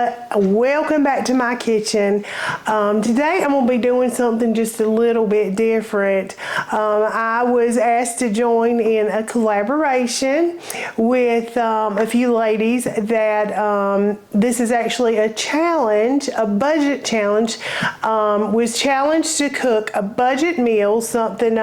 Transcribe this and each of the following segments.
Rhonda. Welcome back to my kitchen. Today I'm going to be doing something just a little bit different. I was asked to join in a collaboration with a few ladies that this is actually a challenge, a budget challenge. Was challenged to cook a budget meal, something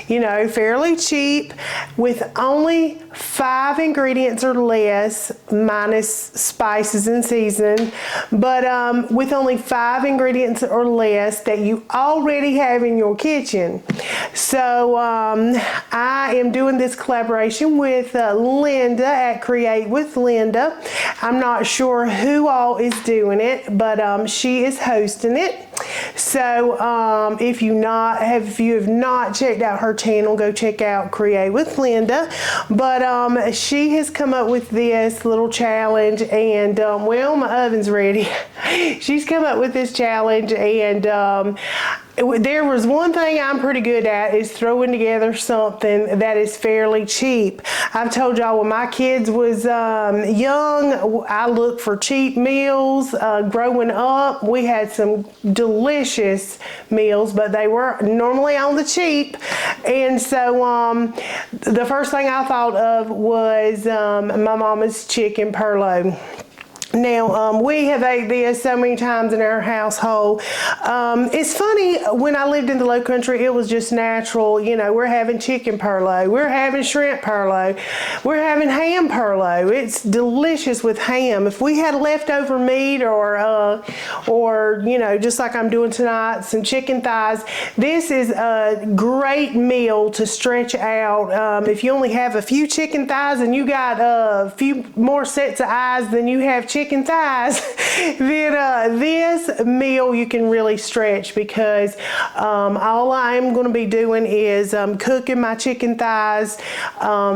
you know, fairly cheap with only 5 ingredients or less, minus spices and season, but with only 5 ingredients or less that you already have in your kitchen. So I am doing this collaboration with Linda at Create with Linda. I'm not sure who all is doing it, but she is hosting it. So if you have not checked out her channel, go check out Create with Linda. But she has come up with this little challenge, and well, my oven's ready. She's come up with this challenge, and there was one thing I'm pretty good at, is throwing together something that is fairly cheap. I've told y'all when my kids was young, I looked for cheap meals. Growing up, we had some delicious meals, but they were normally on the cheap. And so the first thing I thought of was my mama's chicken perlo. Now, we have ate this so many times in our household. It's funny, when I lived in the Lowcountry, it was just natural. You know, we're having chicken perlo, we're having shrimp perlo, we're having ham perlo. It's delicious with ham. If we had leftover meat or you know, just like I'm doing tonight, some chicken thighs, this is a great meal to stretch out. If you only have a few chicken thighs and you got a few more sets of eyes than you have chicken thighs, then this meal you can really stretch, because all I'm going to be doing is cooking my chicken thighs,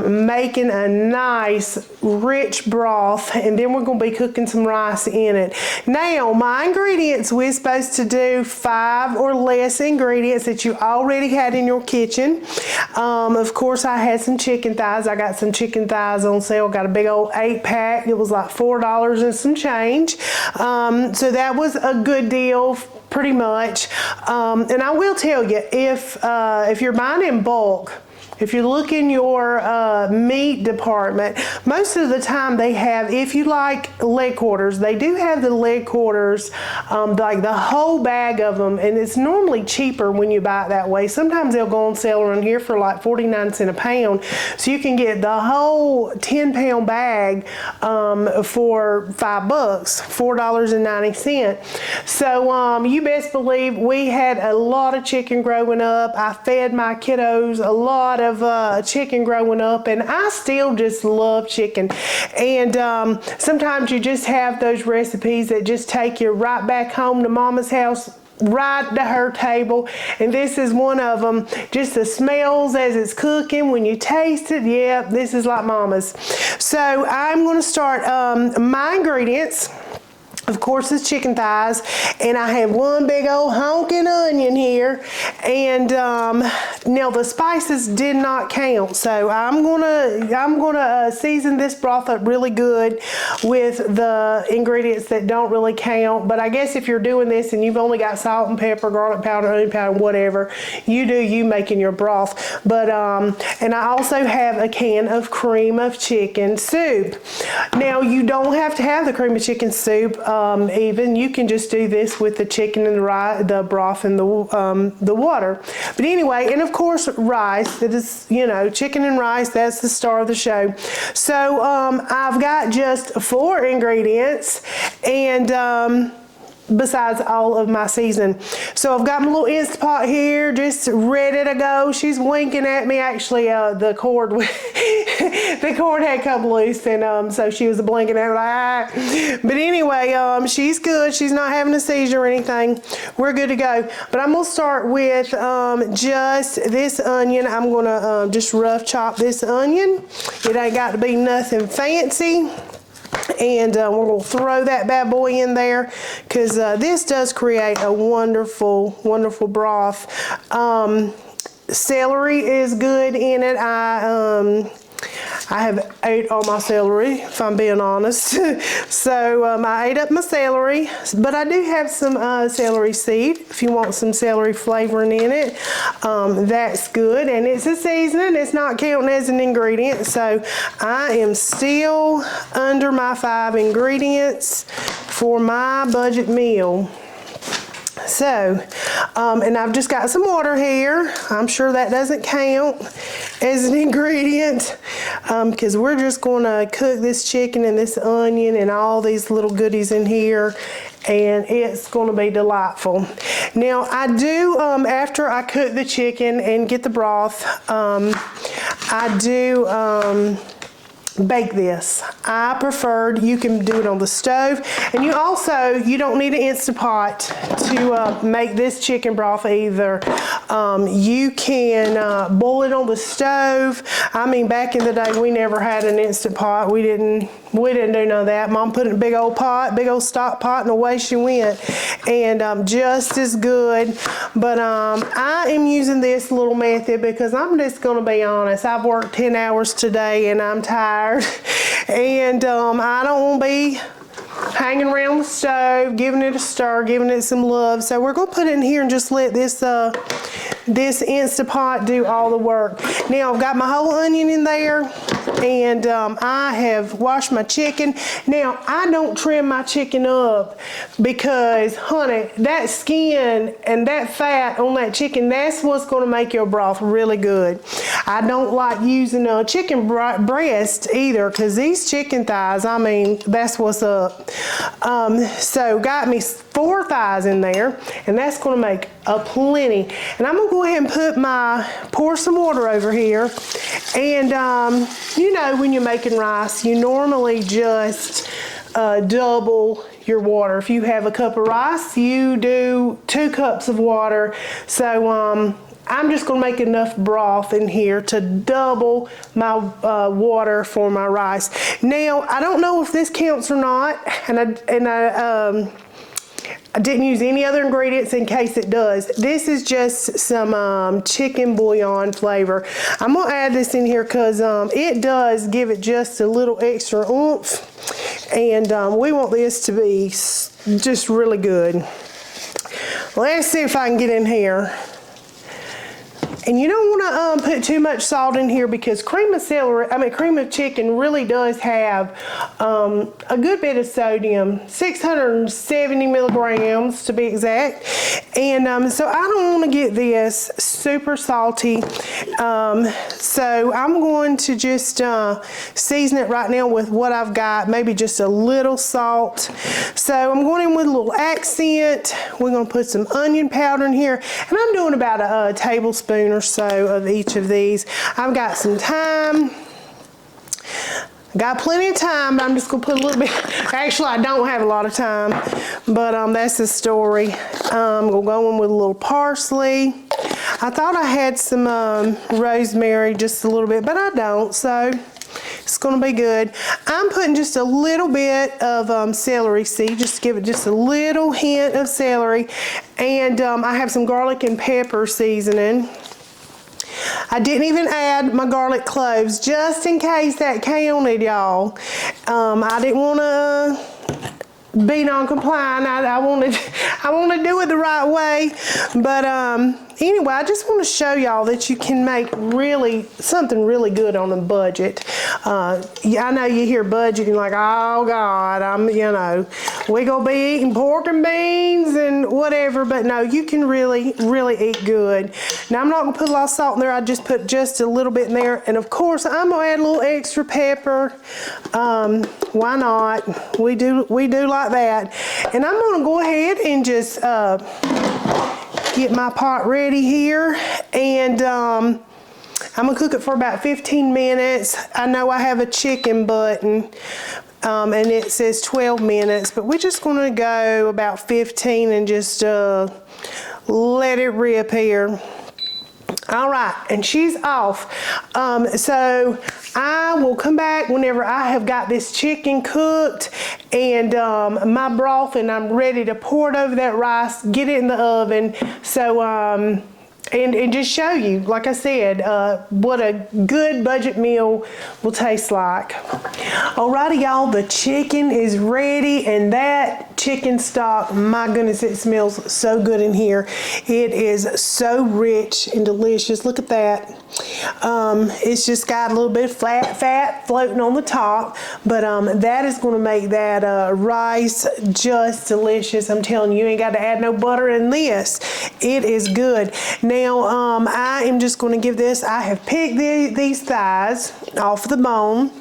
making a nice rich broth, and then we're going to be cooking some rice in it. Now, my ingredients, we're supposed to do 5 or less ingredients that you already had in your kitchen. Of course, I had some chicken thighs. I got some chicken thighs on sale. Got a big old 8-pack. It was like $4 and some change. So that was a good deal, pretty much. And I will tell you, if you're buying in bulk, if you look in your meat department, most of the time they have, if you like leg quarters, they do have the leg quarters, like the whole bag of them, and it's normally cheaper when you buy it that way. Sometimes they'll go on sale around here for like 49 cents a pound, so you can get the whole 10-pound bag for $5, $4.90. So you best believe we had a lot of chicken growing up. I fed my kiddos a lot of chicken growing up, and I still just love chicken. And sometimes you just have those recipes that just take you right back home to mama's house, right to her table, and this is one of them. Just the smells as it's cooking, when you taste it, yeah, this is like mama's. So I'm going to start my ingredients. Of course, it's chicken thighs, and I have one big old honking onion here, and now the spices did not count, so I'm gonna season this broth up really good with the ingredients that don't really count. But I guess if you're doing this and you've only got salt and pepper, garlic powder, onion powder, whatever, you making your broth. But and I also have a can of cream of chicken soup. Now, you don't have to have the cream of chicken soup. Even you can just do this with the chicken and the broth and the water. But anyway, and of course rice. That is, you know, chicken and rice. That's the star of the show. So I've got just 4 ingredients, and besides all of my seasoning. So I've got my little Instant Pot here, just ready to go. She's winking at me. Actually, the cord the cord had come loose, and so she was blinking at me like, ah. But anyway, she's good. She's not having a seizure or anything. We're good to go. But I'm gonna start with just this onion. I'm gonna just rough chop this onion. It ain't got to be nothing fancy. And we're going to throw that bad boy in there, because this does create a wonderful, wonderful broth. Celery is good in it. I have ate all my celery, if I'm being honest. So I ate up my celery, but I do have some celery seed. If you want some celery flavoring in it, that's good. And it's a seasoning. It's not counting as an ingredient. So I am still under my 5 ingredients for my budget meal. So, and I've just got some water here. I'm sure that doesn't count as an ingredient because we're just going to cook this chicken and this onion and all these little goodies in here, and it's going to be delightful. Now, I do, after I cook the chicken and get the broth, I do bake this. I preferred, you can do it on the stove, and you don't need an Instant Pot to make this chicken broth either. You can boil it on the stove. I mean, back in the day, we never had an Instant Pot. We didn't do none of that. Mom put it in a big old pot, big old stock pot, and away she went. And just as good. But I am using this little method because I'm just going to be honest. I've worked 10 hours today and I'm tired. And I don't want to be hanging around the stove, giving it a stir, giving it some love. So we're going to put it in here and just let this this Instant Pot do all the work. Now I've got my whole onion in there, and I have washed my chicken. Now I don't trim my chicken up because, honey, that skin and that fat on that chicken, that's what's going to make your broth really good. I don't like using a chicken breast either because these chicken thighs, I mean, that's what's up. So got me 4 thighs in there, and that's going to make a plenty. And I'm going to go ahead and pour some water over here. And you know, when you're making rice, you normally just double your water. If you have a cup of rice, you do 2 cups of water. So I'm just going to make enough broth in here to double my water for my rice. Now, I don't know if this counts or not, and I didn't use any other ingredients in case it does. This is just some chicken bouillon flavor. I'm going to add this in here because it does give it just a little extra oomph, and we want this to be just really good. Let's see if I can get in here. And you don't want to put too much salt in here because cream of chicken really does have a good bit of sodium, 670 milligrams to be exact. And so I don't want to get this super salty. So I'm going to just season it right now with what I've got, maybe just a little salt. So I'm going in with a little accent. We're going to put some onion powder in here, and I'm doing about a tablespoon or so of each of these. I've got some thyme. Got plenty of time, but I'm just going to put a little bit. Actually, I don't have a lot of time, but that's the story. I'm going to go in with a little parsley. I thought I had some rosemary, just a little bit, but I don't, so it's going to be good. I'm putting just a little bit of celery seed, just to give it just a little hint of celery. And I have some garlic and pepper seasoning. I didn't even add my garlic cloves just in case that counted, y'all. I didn't want to be non-compliant. I want to do it the right way. But anyway, I just want to show y'all that you can make something really good on a budget. I know you hear budget and you're like, oh God, we gonna be eating pork and beans and whatever, but no, you can really eat good. Now I'm not gonna put a lot of salt in there. I just put just a little bit in there, and of course I'm gonna add a little extra pepper. Why not? We do like that. And I'm gonna go ahead and just get my pot ready here, and I'm gonna cook it for about 15 minutes. I know I have a chicken button, and it says 12 minutes, but we're just gonna go about 15 and just let it rip here. All right, and she's off. So I will come back whenever I have got this chicken cooked and my broth, and I'm ready to pour it over that rice, get it in the oven. So and just show you, like I said, what a good budget meal will taste like. Alrighty, y'all, the chicken is ready, and that chicken stock, my goodness, it smells so good in here. It is so rich and delicious. Look at that. It's just got a little bit of fat floating on the top, but that is going to make that rice just delicious. I'm telling you, you ain't got to add no butter in this. It is good. Now, I am just going to give this, I have picked these thighs off the bone.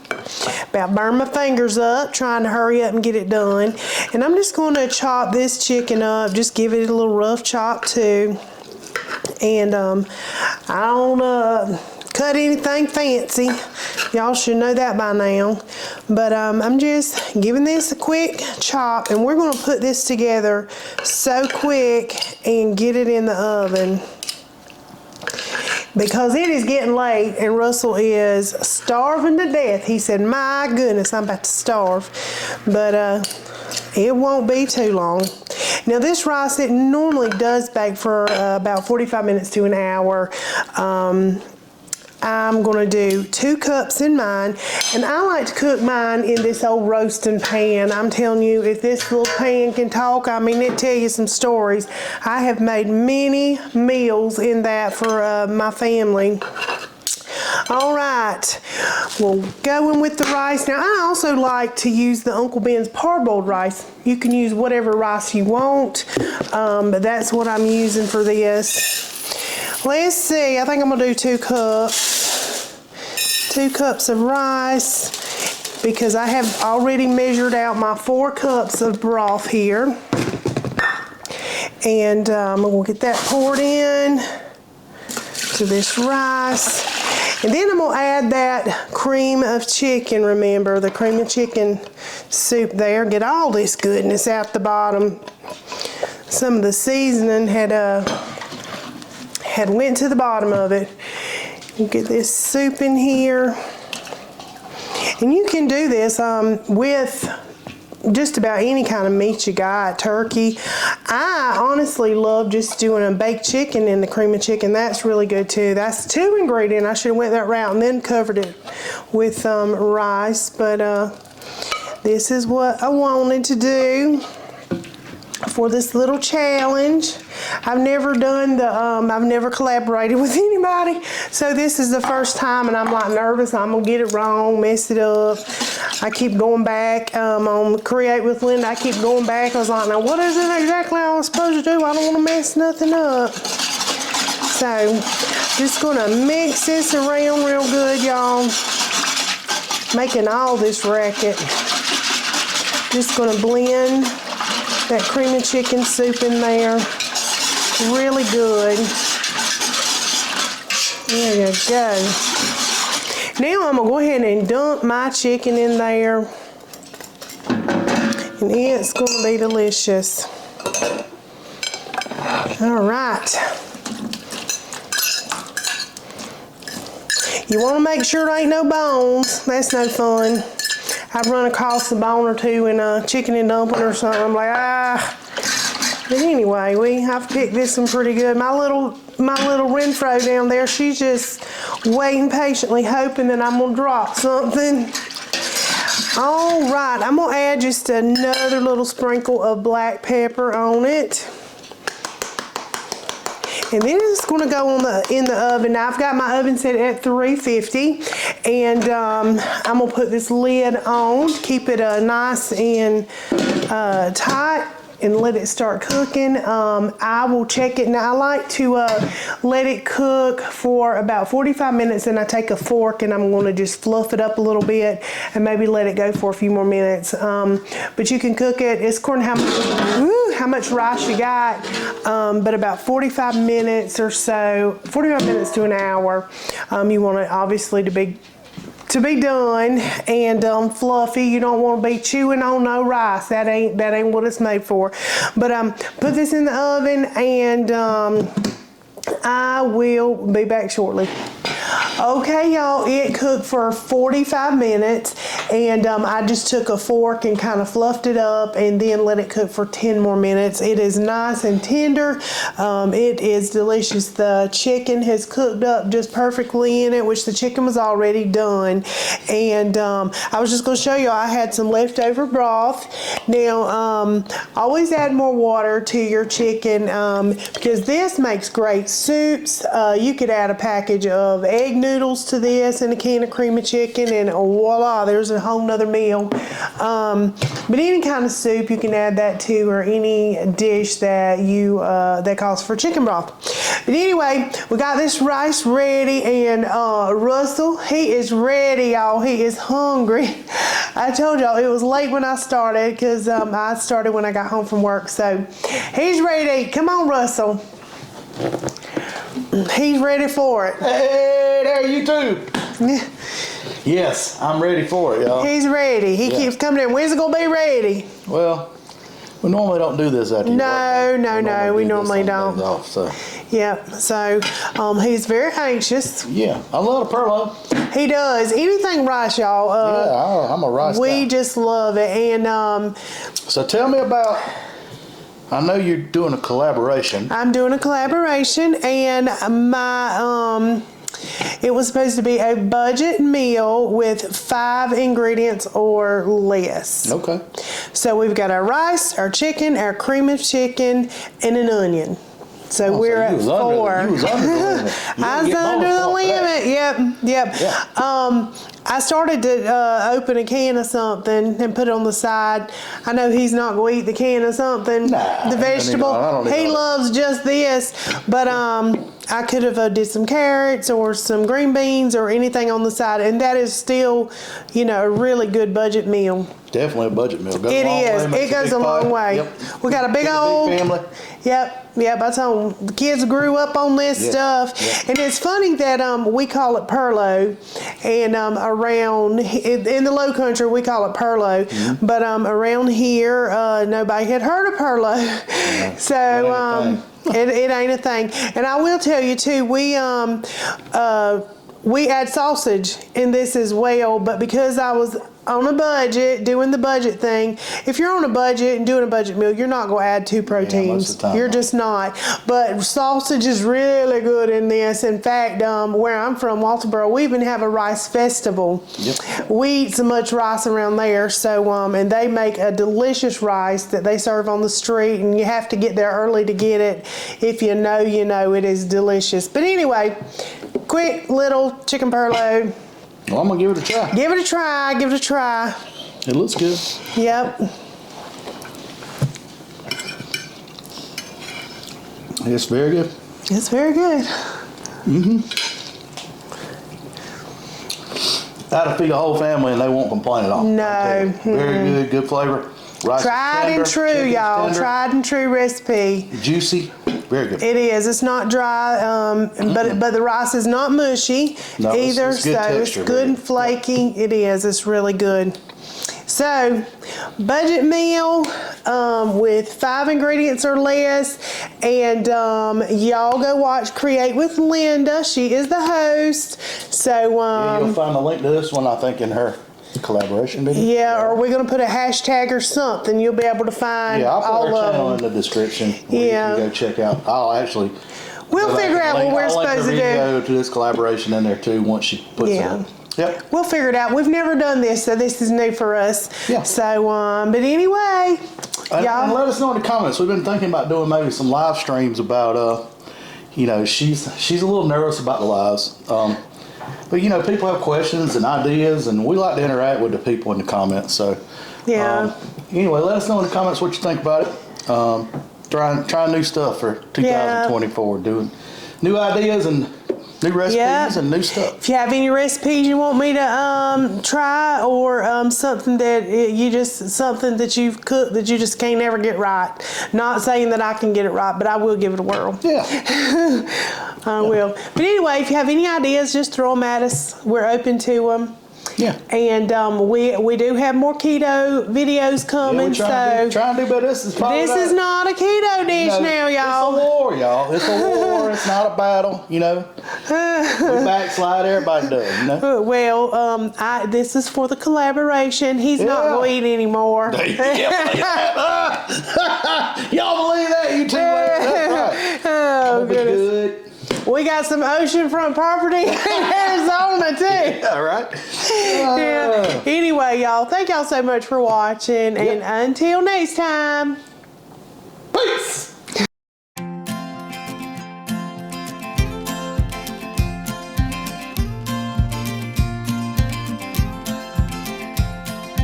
About burn my fingers up trying to hurry up and get it done. And I'm just going to chop this chicken up, just give it a little rough chop too. And I don't cut anything fancy. Y'all should know that by now. But I'm just giving this a quick chop, and we're going to put this together so quick and get it in the oven, because it is getting late and Russell is starving to death. He said, my goodness, I'm about to starve. But it won't be too long. Now this rice, it normally does bake for about 45 minutes to an hour. I'm going to do 2 cups in mine, and I like to cook mine in this old roasting pan. I'm telling you, if this little pan can talk, I mean, it tell you some stories. I have made many meals in that for my family. All right, well, going with the rice. Now, I also like to use the Uncle Ben's parboiled rice. You can use whatever rice you want, but that's what I'm using for this. Let's see, I think I'm gonna do 2 cups. 2 cups of rice, because I have already measured out my 4 cups of broth here. And we'll get that poured in to this rice. And then I'm gonna add that cream of chicken, remember, the cream of chicken soup there. Get all this goodness out the bottom. Some of the seasoning had went to the bottom of it. You get this soup in here. And you can do this with just about any kind of meat you got, turkey. I honestly love just doing a baked chicken in the cream of chicken. That's really good too. That's 2 ingredients. I should have went that route and then covered it with rice. But this is what I wanted to do for this little challenge. I've never done the, I've never collaborated with anybody, so this is the first time, and I'm like nervous I'm gonna get it wrong, mess it up. I keep going back on Create with Linda. I keep going back. I was like, now what is it exactly I was supposed to do? I don't want to mess nothing up. So just gonna mix this around real good, y'all. Making all this racket. Just gonna blend that cream of chicken soup in there. Really good. There you go. Now I'm gonna go ahead and dump my chicken in there, and it's gonna be delicious. All right. You wanna make sure there ain't no bones. That's no fun. I've run across a bone or two in a chicken and dumpling or something. I'm like, But anyway, I've picked this one pretty good. My little Renfro down there, she's just waiting patiently, hoping that I'm gonna drop something. All right, I'm gonna add just another little sprinkle of black pepper on it. And then it's going to go in the oven. Now I've got my oven set at 350, and I'm going to put this lid on to keep it nice and tight, and let it start cooking. I will check it. Now I like to let it cook for about 45 minutes, and I take a fork and I'm going to just fluff it up a little bit and maybe let it go for a few more minutes. But you can cook it, it's according to how much rice you got, but about 45 minutes or so, 45 minutes to an hour. You want it obviously to be done and fluffy. You don't want to be chewing on no rice. That ain't what it's made for. But put this in the oven, and I will be back shortly. Okay, y'all, it cooked for 45 minutes, and I just took a fork and kind of fluffed it up and then let it cook for 10 more minutes. It is nice and tender. It is delicious. The chicken has cooked up just perfectly in it, which the chicken was already done. And I was just going to show you, I had some leftover broth. Now, always add more water to your chicken because this makes great soups. You could add a package of egg noodles to this and a can of cream of chicken, and voila, there's a whole nother meal. But any kind of soup you can add that to, or any dish that you that calls for chicken broth. But anyway, we got this rice ready, and Russell, he is ready, y'all. He is hungry. I told y'all it was late when I started because I started when I got home from work. So he's ready to eat. Come on, Russell. He's ready for it. Hey, there you too. Yes, I'm ready for it, y'all. He's ready. He keeps coming in. When's it going to be ready? Well, we normally don't do this after No, we normally don't. Off, so. Yep. So he's very anxious. Yeah, I love the Perlo. He does. Anything rice, y'all. Yeah, I'm a rice We guy. just love it. And so tell me about, I know you're doing a collaboration. I'm doing a collaboration, and my it was supposed to be a budget meal with 5 ingredients or less. Okay. So we've got our rice, our chicken, our cream of chicken, and an onion. So we're at 4. You was under the limit. I was under the limit. Yep. Yeah. I started to open a can of something and put it on the side. I know he's not going to eat the can of something, Nah, the vegetable. I don't he loves just this, but I could have did some carrots or some green beans or anything on the side, and that is still, a really good budget meal. Definitely a budget meal. It is. It goes a long way. Yep. We got a big old family. Yep. I told them the kids grew up on this stuff, and it's funny that we call it Perlo, and around in the Lowcountry we call it Perlo, but around here nobody had heard of Perlo, so it ain't a thing. And I will tell you too, we add sausage in this as well, but because I was on a budget, doing the budget thing. If you're on a budget and doing a budget meal, you're not going to add 2 proteins. Most of the time, you're just not. But sausage is really good in this. In fact, where I'm from, Walterboro, we even have a rice festival. Yep. We eat so much rice around there. So, and they make a delicious rice that they serve on the street, and you have to get there early to get it. If you know, it is delicious. But anyway, quick little chicken Perlo. Well, I'm going to give it a try. Give it a try. It looks good. Yep. It's very good. It's very good. That'll feed a whole family and they won't complain at all. No. Very good flavor. Rice Tried and true, y'all. Tried and true recipe. Juicy. Very good. It is. It's not dry, but the rice is not mushy either. It's good texture, it's good and flaky. It is. It's really good. So, budget meal with 5 ingredients or less, and y'all go watch Create with Linda. She is the host. So you'll find the link to this one, I think, in her collaboration video. Yeah, or we're going to put a hashtag or something. You'll be able to find I'll put all her of channel them. in the description. Where you can go check out. We'll figure out what we're supposed to do. Video to this collaboration in there too once she puts it up. Yep. We'll figure it out. We've never done this, so this is new for us. Yeah. So, but anyway, and let us know in the comments. We've been thinking about doing maybe some live streams about, she's a little nervous about the lives. But people have questions and ideas, and we like to interact with the people in the comments. So, anyway, let us know in the comments what you think about it. Trying new stuff for 2024, doing new ideas and new recipes and new stuff. If you have any recipes you want me to try, or something that you've cooked that you just can't ever get right. Not saying that I can get it right, but I will give it a whirl. Yeah. I will. But anyway, if you have any ideas, just throw them at us. We're open to them. Yeah. And we do have more keto videos coming. Trying to do better. This is not a keto dish now, y'all. It's a war, y'all. It's a war. It's not a battle. You know, we backslide. Everybody does. You know. Well, this is for the collaboration. He's not going to eat anymore. Y'all believe that? You too. That's right. Oh, goodness. Good. We got some oceanfront property in Arizona too. Yeah, right. Yeah. Anyway, y'all, thank y'all so much for watching, and until next time.